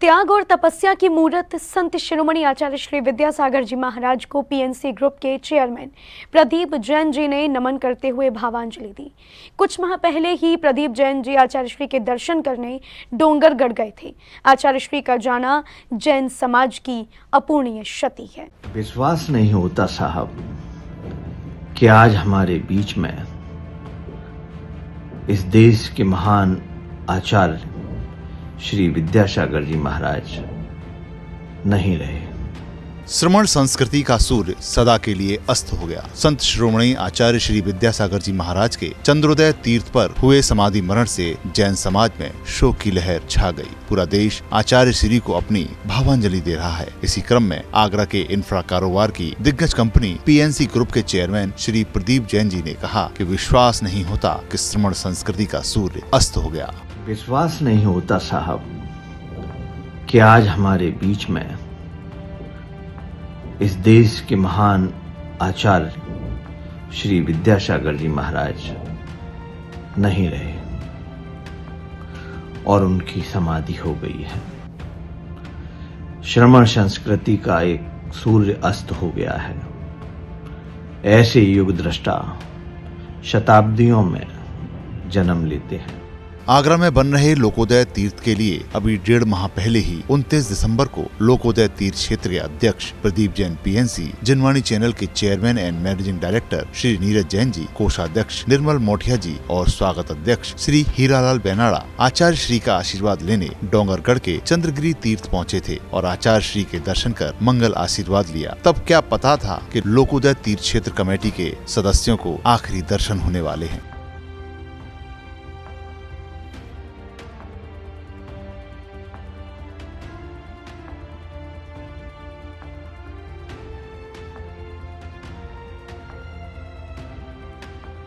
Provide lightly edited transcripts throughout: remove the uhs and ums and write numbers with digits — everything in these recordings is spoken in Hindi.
त्याग और तपस्या की मूर्त संत शिरोमणि आचार्य श्री विद्यासागर जी महाराज को पीएनसी ग्रुप के चेयरमैन प्रदीप जैन जी ने नमन करते हुए भावांजलि दी। कुछ माह पहले ही प्रदीप जैन जी आचार्य श्री के दर्शन करने डोंगरगढ़ गए थे। आचार्य श्री का जाना जैन समाज की अपूर्णीय क्षति है। विश्वास नहीं होता साहब कि आज हमारे बीच में इस देश के महान आचार्य श्री विद्यासागर जी महाराज नहीं रहे। श्रमण संस्कृति का सूर्य सदा के लिए अस्त हो गया। संत शिरोमणि आचार्य श्री विद्यासागर जी महाराज के चंद्रोदय तीर्थ पर हुए समाधि मरण से जैन समाज में शोक की लहर छा गई। पूरा देश आचार्य श्री को अपनी भावांजलि दे रहा है। इसी क्रम में आगरा के इंफ्रा कारोबार की दिग्गज कंपनी पीएनसी ग्रुप के चेयरमैन श्री प्रदीप जैन जी ने कहा कि विश्वास नहीं होता कि श्रमण संस्कृति का सूर्य अस्त हो गया। विश्वास नहीं होता साहब कि आज हमारे बीच में इस देश के महान आचार्य श्री विद्यासागर जी महाराज नहीं रहे और उनकी समाधि हो गई है। श्रमण संस्कृति का एक सूर्य अस्त हो गया है। ऐसे युग दृष्टा शताब्दियों में जन्म लेते हैं। आगरा में बन रहे लोकोदय तीर्थ के लिए अभी 1.5 माह पहले ही 29 दिसंबर को लोकोदय तीर्थ क्षेत्र के अध्यक्ष प्रदीप जैन पीएनसी, जनवाणी चैनल के chairman and managing director Shri Neeraj Jain ji, कोषाध्यक्ष निर्मल मोठिया जी और स्वागत अध्यक्ष श्री हीरालाल बेनाड़ा आचार्य श्री का आशीर्वाद लेने डोंगरगढ़ के चंद्रगिरी तीर्थ पहुँचे थे और आचार्य श्री के दर्शन कर मंगल आशीर्वाद लिया। तब क्या पता था कि लोकोदय तीर्थ क्षेत्र कमेटी के सदस्यों को आखिरी दर्शन होने वाले हैं।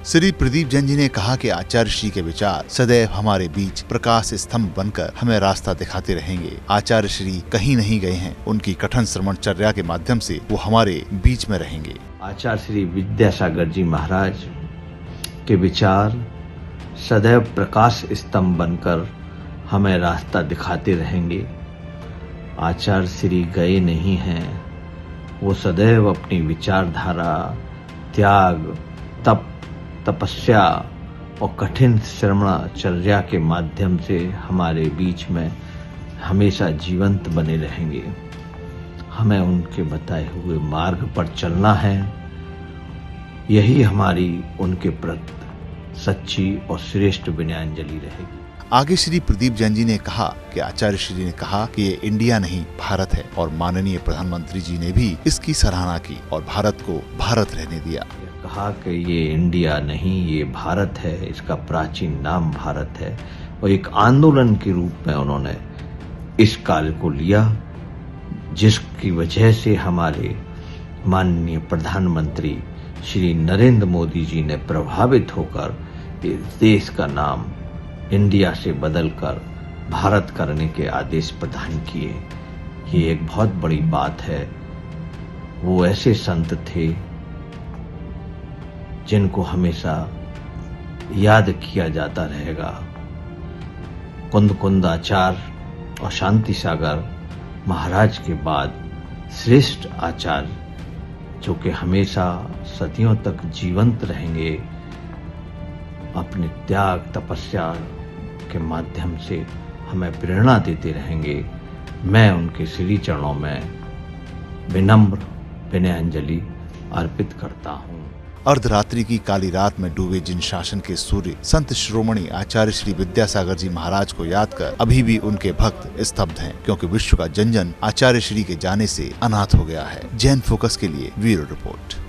श्री प्रदीप जैन जी ने कहा कि आचार्य श्री के विचार सदैव हमारे बीच प्रकाश स्तंभ बनकर हमें रास्ता दिखाते रहेंगे। आचार्य श्री कहीं नहीं गए हैं। उनकी कठिन श्रमणचर्या के माध्यम से वो हमारे बीच में रहेंगे। आचार्य श्री विद्यासागर जी महाराज के विचार सदैव प्रकाश स्तंभ बनकर हमें रास्ता दिखाते रहेंगे। आचार्य श्री गए नहीं हैं। वो सदैव अपनी विचारधारा, त्याग, तपस्या और कठिन श्रमणचर्या के माध्यम से हमारे बीच में हमेशा जीवंत बने रहेंगे। हमें उनके बताए हुए मार्ग पर चलना है। यही हमारी उनके प्रति सच्ची और श्रेष्ठ विनयाञ्जलि रहेगी। आगे श्री प्रदीप जैन जी ने कहा कि आचार्य श्री ने कहा कि ये इंडिया नहीं भारत है और माननीय प्रधानमंत्री जी ने भी इसकी सराहना की और भारत को भारत रहने दिया। कहा कि ये इंडिया नहीं, ये भारत है। इसका प्राचीन नाम भारत है और एक आंदोलन के रूप में उन्होंने इस काल को लिया, जिसकी वजह से हमारे माननीय प्रधानमंत्री श्री नरेंद्र मोदी जी ने प्रभावित होकर इस देश का नाम इंडिया से बदलकर भारत करने के आदेश प्रदान किए। ये एक बहुत बड़ी बात है। वो ऐसे संत थे जिनको हमेशा याद किया जाता रहेगा। कुंद आचार्य और शांति सागर महाराज के बाद श्रेष्ठ आचार्य जो कि हमेशा सदियों तक जीवंत रहेंगे, अपने त्याग तपस्या के माध्यम से हमें प्रेरणा देते रहेंगे। मैं उनके श्री चरणों में विनम्र विनयाञ्जलि अर्पित करता हूँ। अर्धरात्रि की काली रात में डूबे जिन शासन के सूर्य संत शिरोमणि आचार्य श्री विद्यासागर जी महाराज को याद कर अभी भी उनके भक्त स्तब्ध हैं, क्योंकि विश्व का जन जन आचार्य श्री के जाने से अनाथ हो गया है। जैन फोकस के लिए ब्यूरो रिपोर्ट।